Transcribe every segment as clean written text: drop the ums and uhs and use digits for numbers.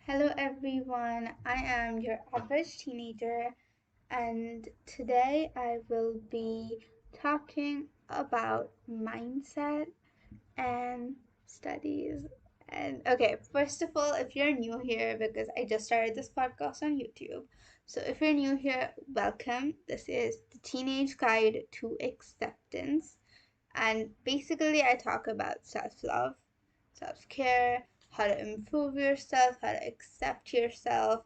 Hello everyone, I am your average teenager, and today I will be talking about mindset and studies. And okay, first of all, if you're new here, because I just started this podcast on YouTube, so if you're new here, welcome. This is the Teenage Guide to Acceptance, and basically, I talk about self love, self care, how to improve yourself, how to accept yourself,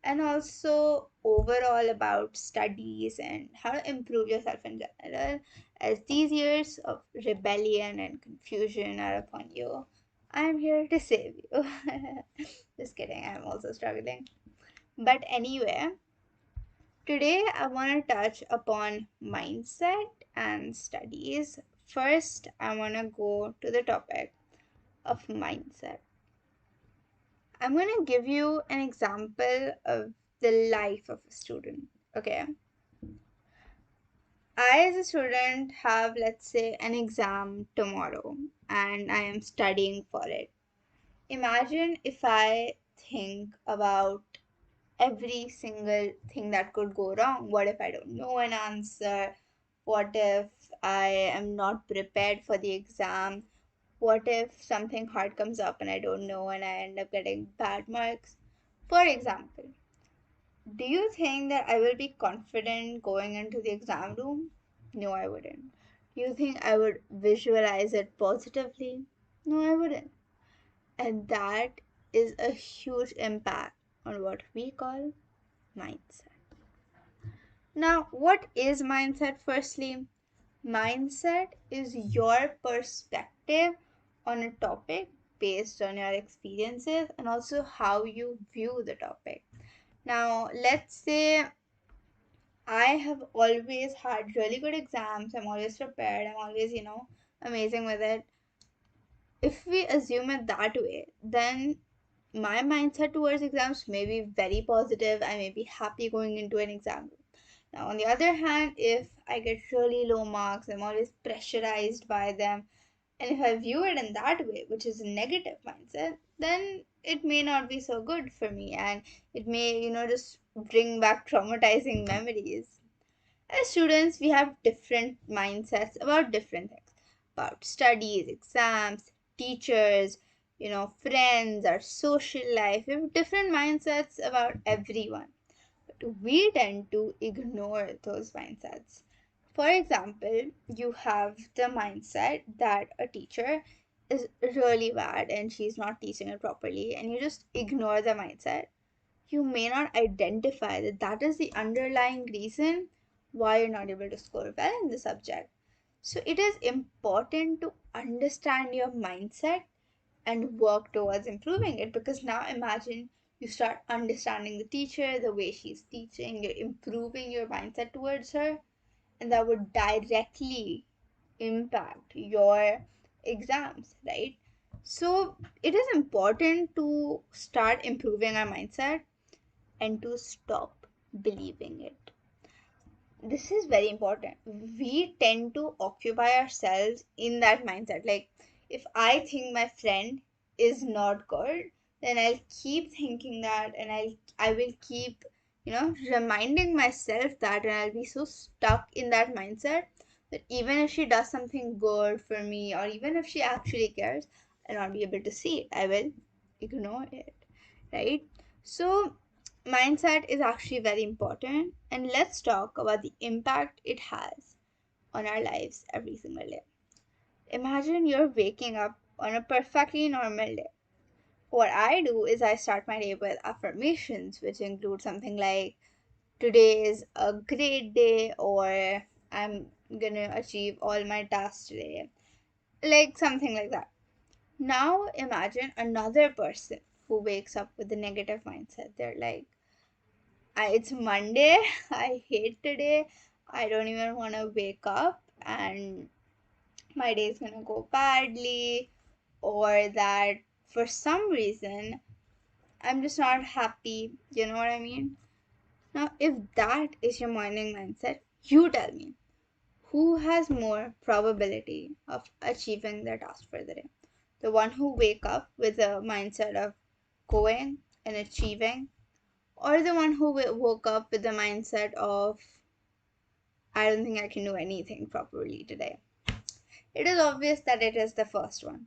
and also overall about studies and how to improve yourself in general. As these years of rebellion and confusion are upon you, I'm here to save you. Just kidding, I'm also struggling. But anyway, today I want to touch upon mindset and studies. First, I want to go to the topic of mindset. I'm going to give you an example of the life of a student. Okay. I, as a student, have, let's say, an exam tomorrow and I am studying for it. Imagine if I think about every single thing that could go wrong. What if I don't know an answer? What if I am not prepared for the exam? What if something hard comes up and I don't know and I end up getting bad marks? For example, do you think that I will be confident going into the exam room? No, I wouldn't. Do you think I would visualize it positively? No, I wouldn't. And that is a huge impact on what we call mindset. Now, what is mindset firstly? Mindset is your perspective on a topic based on your experiences and also how you view the topic. Now, let's say I have always had really good exams, I'm always prepared, I'm always, amazing with it. If we assume it that way, then my mindset towards exams may be very positive. I may be happy going into an exam. Now, on the other hand, if I get really low marks, I'm always pressurized by them. And if I view it in that way, which is a negative mindset, then it may not be so good for me and it may, just bring back traumatizing memories. As students, we have different mindsets about different things about studies, exams, teachers, friends, our social life. We have different mindsets about everyone we tend to ignore those mindsets. For example, you have the mindset that a teacher is really bad and she's not teaching it properly, and you just ignore the mindset. You may not identify that that is the underlying reason why you're not able to score well in the subject. So, it is important to understand your mindset and work towards improving it, because now imagine you start understanding the teacher, the way she's teaching, you're improving your mindset towards her, and that would directly impact your exams, right? So it is important to start improving our mindset and to stop believing it. This is very important. We tend to occupy ourselves in that mindset. Like, if I think my friend is not good, then I'll keep thinking that, and I will keep, reminding myself that, and I'll be so stuck in that mindset that even if she does something good for me, or even if she actually cares, I'll not be able to see it. I will ignore it, right? So mindset is actually very important, and let's talk about the impact it has on our lives every single day. Imagine you're waking up on a perfectly normal day. What I do is I start my day with affirmations, which include something like, today is a great day, or I'm gonna achieve all my tasks today, like something like that. Now imagine another person who wakes up with a negative mindset. They're like, it's Monday. I hate today. I don't even want to wake up, and my day is gonna go badly, or that for some reason I'm just not happy. You know what I mean? Now, if that is your morning mindset, you tell me, who has more probability of achieving their task for the day? The one who wake up with a mindset of going, in achieving, or the one who woke up with the mindset of, I don't think I can do anything properly today? It is obvious that it is the first one.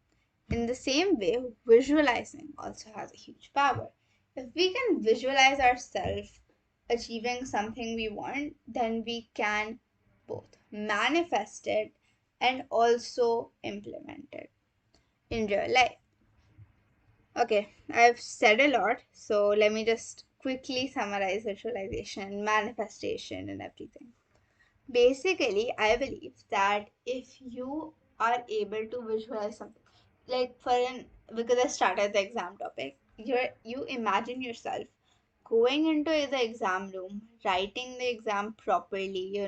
In the same way, visualizing also has a huge power. If we can visualize ourselves achieving something we want, then we can both manifest it and also implement it in real life. Okay, I've said a lot, so let me just quickly summarize visualization, manifestation, and everything. Basically, I believe that if you are able to visualize something, like because I started the exam topic, you imagine yourself going into the exam room, writing the exam properly,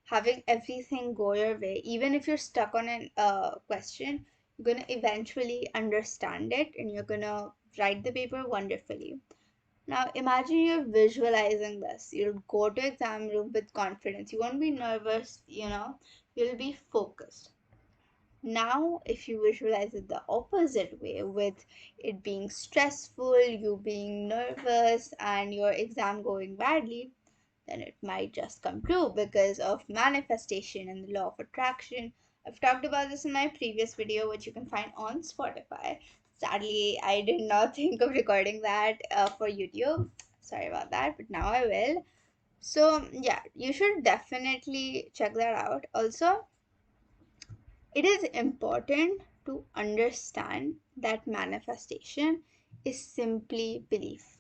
having everything go your way. Even if you're stuck on a question, you're gonna eventually understand it and you're gonna write the paper wonderfully. Now imagine you're visualizing this. You'll go to exam room with confidence. You won't be nervous, you'll be focused. Now, if you visualize it the opposite way, with it being stressful, you being nervous, and your exam going badly, then it might just come true because of manifestation and the law of attraction. I've talked about this in my previous video, which you can find on Spotify. Sadly, I did not think of recording that for YouTube. Sorry about that, but now I will. So, yeah, you should definitely check that out. Also, it is important to understand that manifestation is simply belief.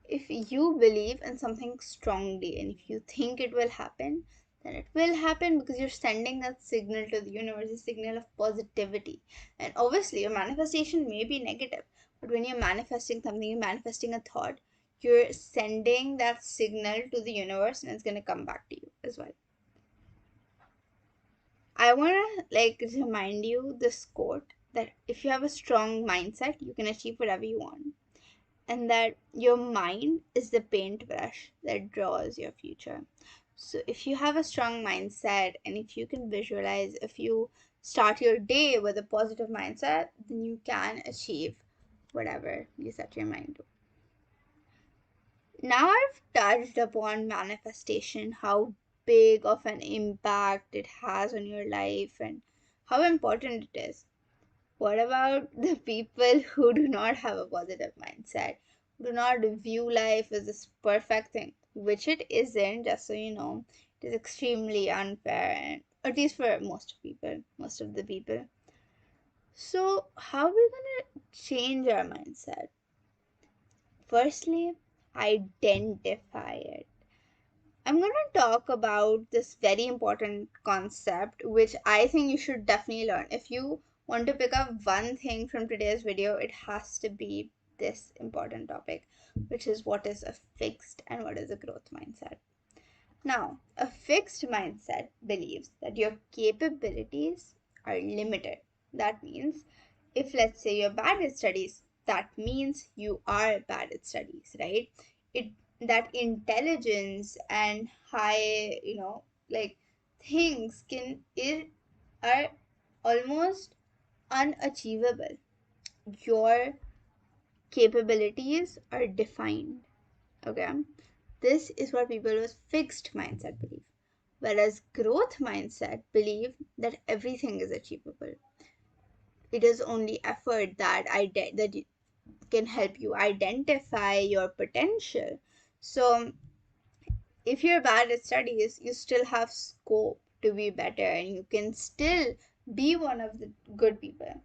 If you believe in something strongly and if you think it will happen, then it will happen because you're sending that signal to the universe, a signal of positivity. And obviously, your manifestation may be negative, but when you're manifesting something, you're manifesting a thought, you're sending that signal to the universe and it's going to come back to you as well. I want to remind you this quote that if you have a strong mindset, you can achieve whatever you want, and that your mind is the paintbrush that draws your future. So if you have a strong mindset and if you can visualize, if you start your day with a positive mindset, then you can achieve whatever you set your mind to. Now I've touched upon manifestation, how big of an impact it has on your life and how important it is. What about the people who do not have a positive mindset, who do not view life as this perfect thing, which it isn't, just so you know. It is extremely unfair, and at least for most people, most of the people. So, how are we gonna change our mindset? Firstly, identify it. I'm going to talk about this very important concept, which I think you should definitely learn. If you want to pick up one thing from today's video, it has to be this important topic, which is what is a fixed and what is a growth mindset. Now, a fixed mindset believes that your capabilities are limited. That means if, let's say, you're bad at studies, that means you are bad at studies, right? It That intelligence and high, things are almost unachievable. Your capabilities are defined. Okay, this is what people with fixed mindset believe. Whereas growth mindset believe that everything is achievable. It is only effort that can help you identify your potential. So if you're bad at studies, you still have scope to be better and you can still be one of the good people.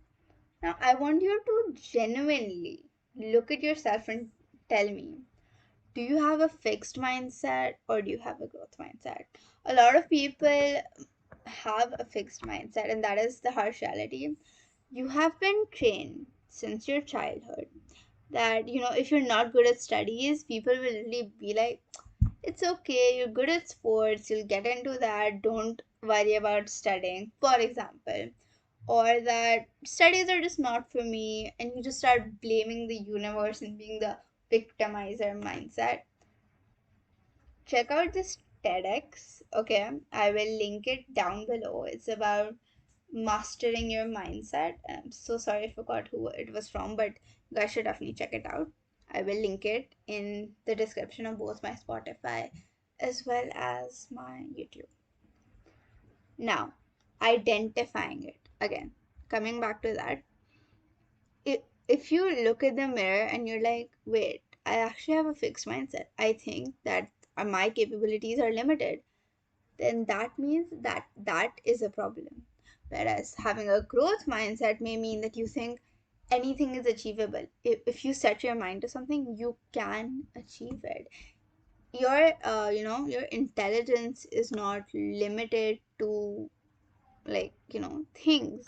Now, I want you to genuinely look at yourself and tell me, do you have a fixed mindset or do you have a growth mindset? A lot of people have a fixed mindset, and that is the harsh reality. You have been trained since your childhood that, if you're not good at studies, people will really be like, it's okay, you're good at sports, you'll get into that, don't worry about studying, for example. Or that studies are just not for me, and you just start blaming the universe and being the victimizer mindset. Check out this TEDx, okay? I will link it down below. It's about mastering your mindset. I'm so sorry I forgot who it was from, but you guys should definitely check it out. I will link it in the description of both my Spotify as well as my YouTube. Now, identifying it again, coming back to that, if you look at the mirror and you're like, wait, I actually have a fixed mindset, I think that my capabilities are limited, then that means that that is a problem. Whereas having a growth mindset may mean that you think anything is achievable. If you set your mind to something, you can achieve it. Your intelligence is not limited to, like, things.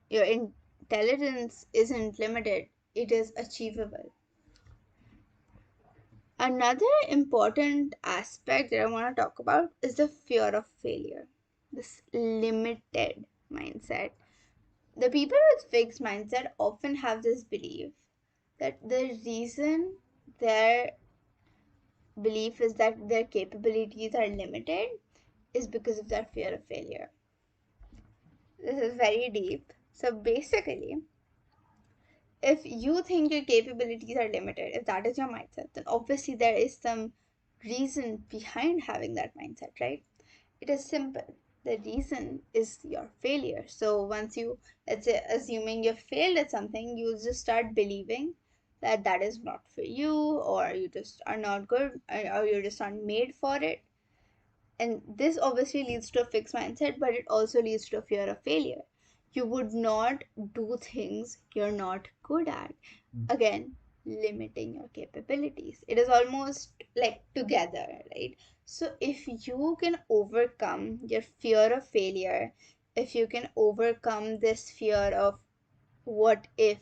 Your intelligence isn't limited, it is achievable. Another important aspect that I want to talk about is the fear of failure, this limited mindset. The people with fixed mindset often have this belief that the reason their belief is that their capabilities are limited is because of their fear of failure. This is very deep. So basically, if you think your capabilities are limited, if that is your mindset, then obviously there is some reason behind having that mindset, right? It is simple. The reason is your failure. So once you, let's say, assuming you failed at something, you just start believing that that is not for you, or you just are not good, or you're just not made for it. And this obviously leads to a fixed mindset, but it also leads to a fear of failure. You would not do things you're not good at. Again, limiting your capabilities. It is almost like together, right? So if you can overcome your fear of failure, if you can overcome this fear of what if,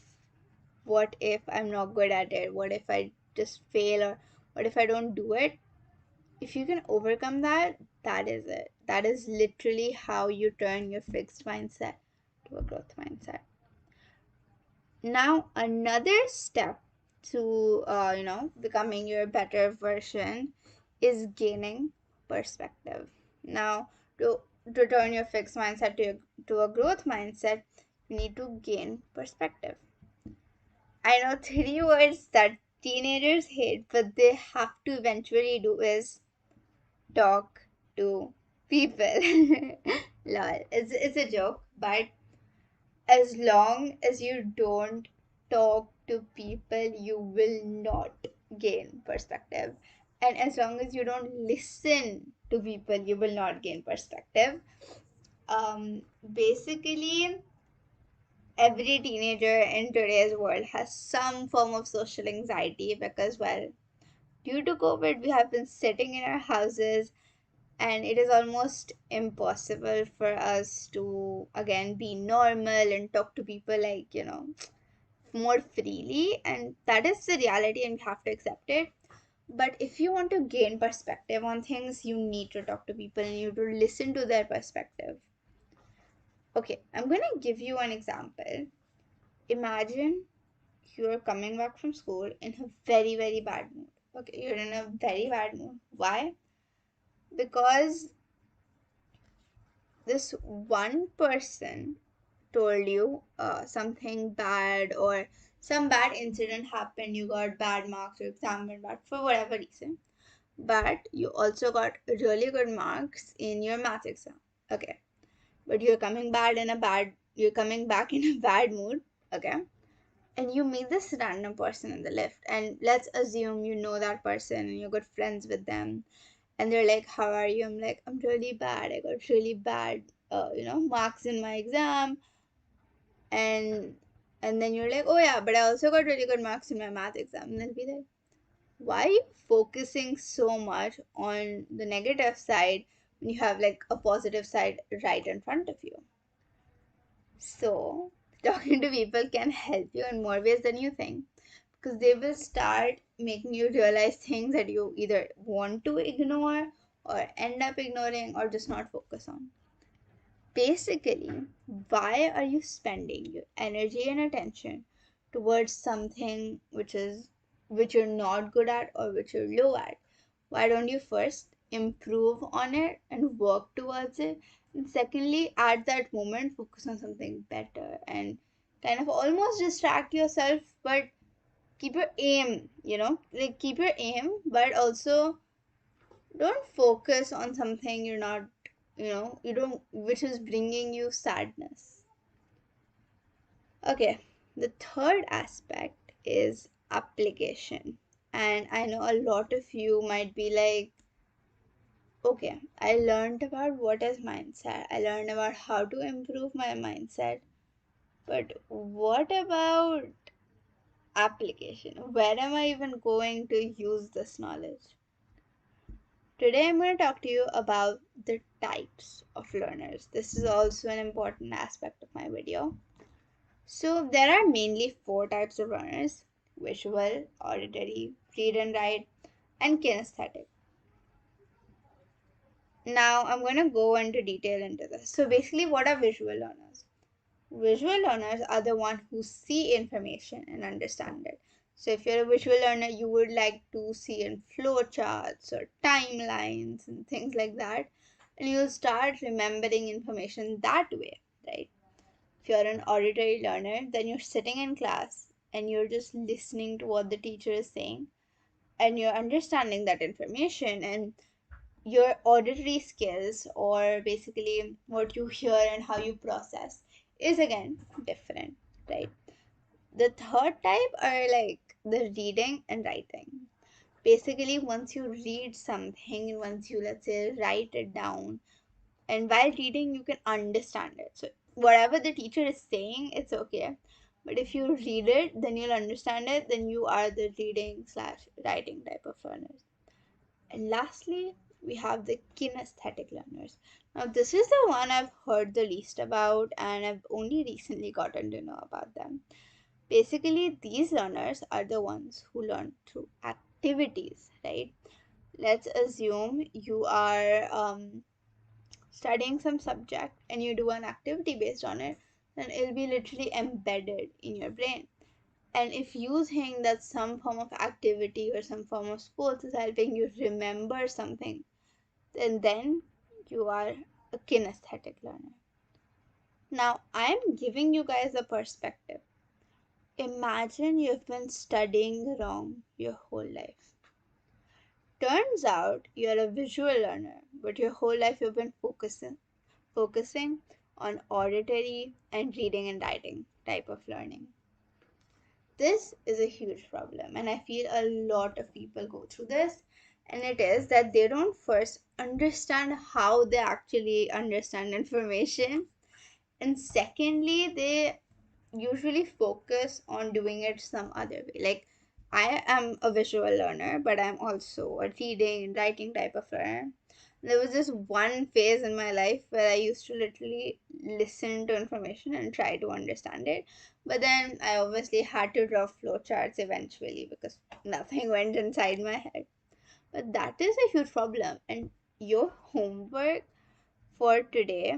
what if I'm not good at it, what if I just fail, or what if I don't do it, if you can overcome that, that is it. That is literally how you turn your fixed mindset to a growth mindset. Now, another step to becoming your better version is gaining perspective. Now, to turn your fixed mindset to a growth mindset, you need to gain perspective. I know three words that teenagers hate, but they have to eventually do is talk to people. Lol. It's a joke, but as long as you don't talk to people, you will not gain perspective. And as long as you don't listen to people, you will not gain perspective. Basically, every teenager in today's world has some form of social anxiety because, well, due to COVID, we have been sitting in our houses, and it is almost impossible for us to again be normal and talk to people, like, more freely. And that is the reality, and we have to accept it. But if you want to gain perspective on things, you need to talk to people and you need to listen to their perspective. Okay, I'm gonna give you an example. Imagine you're coming back from school in a very, very bad mood. Okay, you're in a very bad mood. Why? Because this one person told you something bad, or some bad incident happened, you got bad marks, your exam went bad for whatever reason, but you also got really good marks in your math exam. Okay, but you're coming back in a bad mood. Okay, and you meet this random person in the lift, and let's assume you know that person and you're good friends with them, and they're like, how are you? I'm like, I'm really bad, I got really bad marks in my exam. And then you're like, oh yeah, but I also got really good marks in my math exam. And they'll be like, why are you focusing so much on the negative side when you have like a positive side right in front of you? So talking to people can help you in more ways than you think, because they will start making you realize things that you either want to ignore, or end up ignoring, or just not focus on. Basically, why are you spending your energy and attention towards something which you're not good at or which you're low at? Why don't you first improve on it and work towards it? And secondly, at that moment, focus on something better and kind of almost distract yourself, but keep your aim, like keep your aim, but also don't focus on something you're not, you don't, which is bringing you sadness. Okay, the third aspect is application. And I know a lot of you might be like, okay, I learned about what is mindset, I learned about how to improve my mindset, but what about application? Where am I even going to use this knowledge? Today I'm going to talk to you about the types of learners. This is also an important aspect of my video. So there are mainly four types of learners: visual, auditory, read and write, and kinesthetic. Now I'm going to go into detail into this. So basically, what are visual learners? Visual learners are the one who see information and understand it. So if you're a visual learner, you would like to see in flow charts or timelines and things like that, and you'll start remembering information that way, right? If you're an auditory learner, then you're sitting in class and you're just listening to what the teacher is saying, and you're understanding that information, and your auditory skills, or basically what you hear and how you process, is again different, right? The third type are like the reading and writing. Basically, once you read something and once you, let's say, write it down, and while reading you can understand it, so whatever the teacher is saying, it's okay, but if you read it, then you'll understand it, then you are the reading slash writing type of learners. And lastly, we have the kinesthetic learners. Now, this is the one I've heard the least about, and I've only recently gotten to know about them. Basically, these learners are the ones who learn through activities, right? Let's assume you are studying some subject and you do an activity based on it, then it'll be literally embedded in your brain. And if you think that some form of activity or some form of sports is helping you remember something, then you are a kinesthetic learner. Now, I'm giving you guys a perspective. Imagine you've been studying wrong your whole life. Turns out you're a visual learner, but your whole life you've been focusing on auditory and reading and writing type of learning. This is a huge problem, and I feel a lot of people go through this. And it is that they don't first understand how they actually understand information, and secondly, they usually focus on doing it some other way. Like, I am a visual learner, but I'm also a reading and writing type of learner. There was this one phase in my life where I used to literally listen to information and try to understand it. But then I obviously had to draw flowcharts eventually because nothing went inside my head. But that is a huge problem. And your homework for today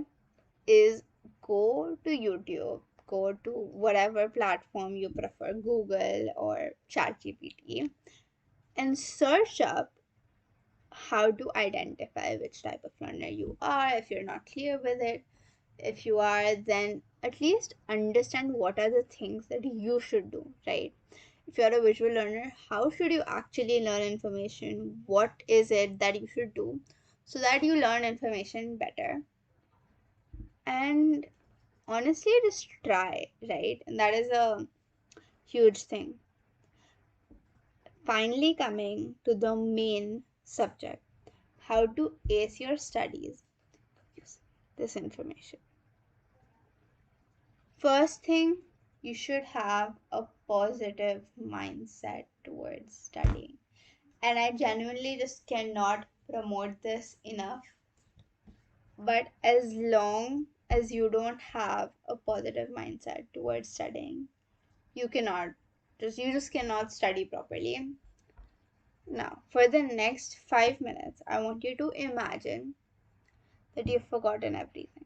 is go to YouTube, go to whatever platform you prefer, Google or ChatGPT, and search up how to identify which type of learner you are if you're not clear with it. If you are, then at least understand what are the things that you should do, right? If you're a visual learner, how should you actually learn information? What is it that you should do so that you learn information better? And honestly, just try, right? And that is a huge thing. Finally, coming to the main subject: how to ace your studies. Use this information. First thing, you should have a positive mindset towards studying. And I genuinely just cannot promote this enough. But as long as you don't have a positive mindset towards studying, you cannot you just cannot study properly. Now, for the next 5 minutes, I want you to imagine that you've forgotten everything.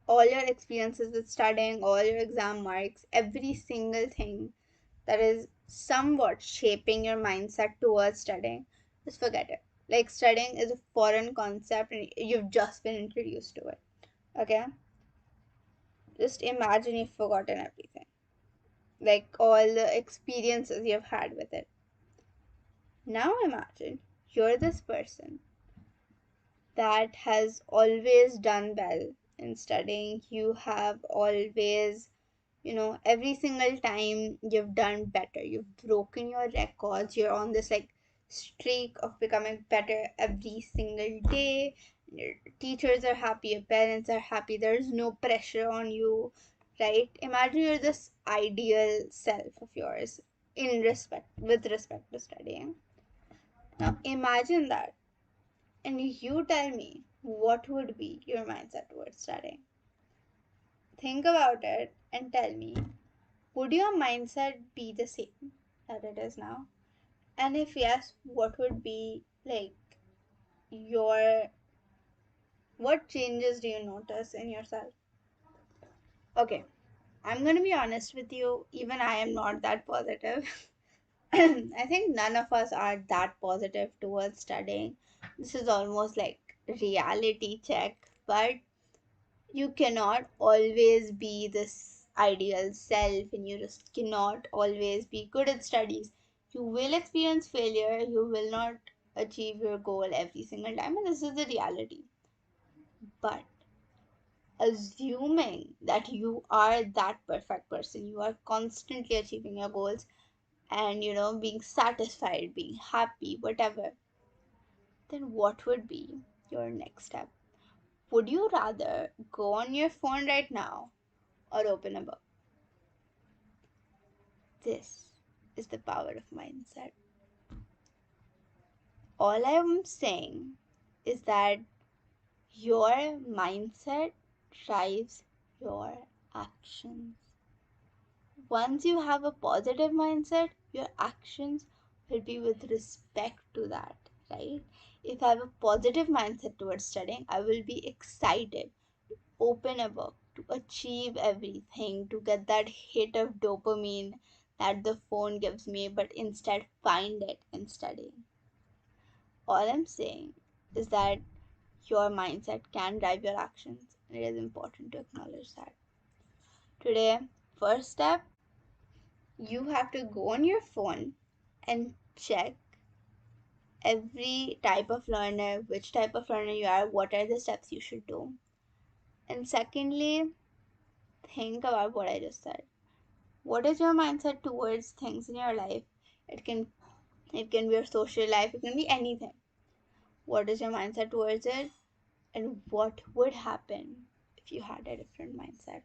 All your experiences with studying, all your exam marks, every single thing that is somewhat shaping your mindset towards studying, just forget it. Like, studying is a foreign concept and you've just been introduced to it. Okay? Just imagine you've forgotten everything. like all the experiences you've had with it. Now imagine you're this person that has always done well in studying. You have always, every single time you've done better. You've broken your records. You're on this like streak of becoming better every single day. Your teachers are happy, your parents are happy, there's no pressure on you, right? Imagine you're this ideal self of yours with respect to studying. Now imagine that, and you tell me what would be your mindset towards studying. Think about it and tell me, would your mindset be the same that it is now? And if yes, what would be like your what changes do you notice in yourself? Okay, I'm gonna be honest with you, even I am not that positive. I think none of us are that positive towards studying. This is almost like reality check, but you cannot always be this ideal self, and you just cannot always be good at studies. You will experience failure, you will not achieve your goal every single time, and this is the reality. But assuming that you are that perfect person, you are constantly achieving your goals and being satisfied, being happy, whatever, then what would be your next step? Would you rather go on your phone right now or open a book? This is the power of mindset. All I'm saying is that your mindset drives your actions. Once you have a positive mindset, your actions will be with respect to that, right? If I have a positive mindset towards studying, I will be excited to open a book, to achieve everything, to get that hit of dopamine that the phone gives me, but instead find it in studying. All I'm saying is that your mindset can drive your actions, and it is important to acknowledge that. Today, first step, you have to go on your phone and check every type of learner, which type of learner you are, what are the steps you should do. And secondly, think about what I just said. What is your mindset towards things in your life? It can it can be your social life, it can be anything. What is your mindset towards it? And what would happen if you had a different mindset?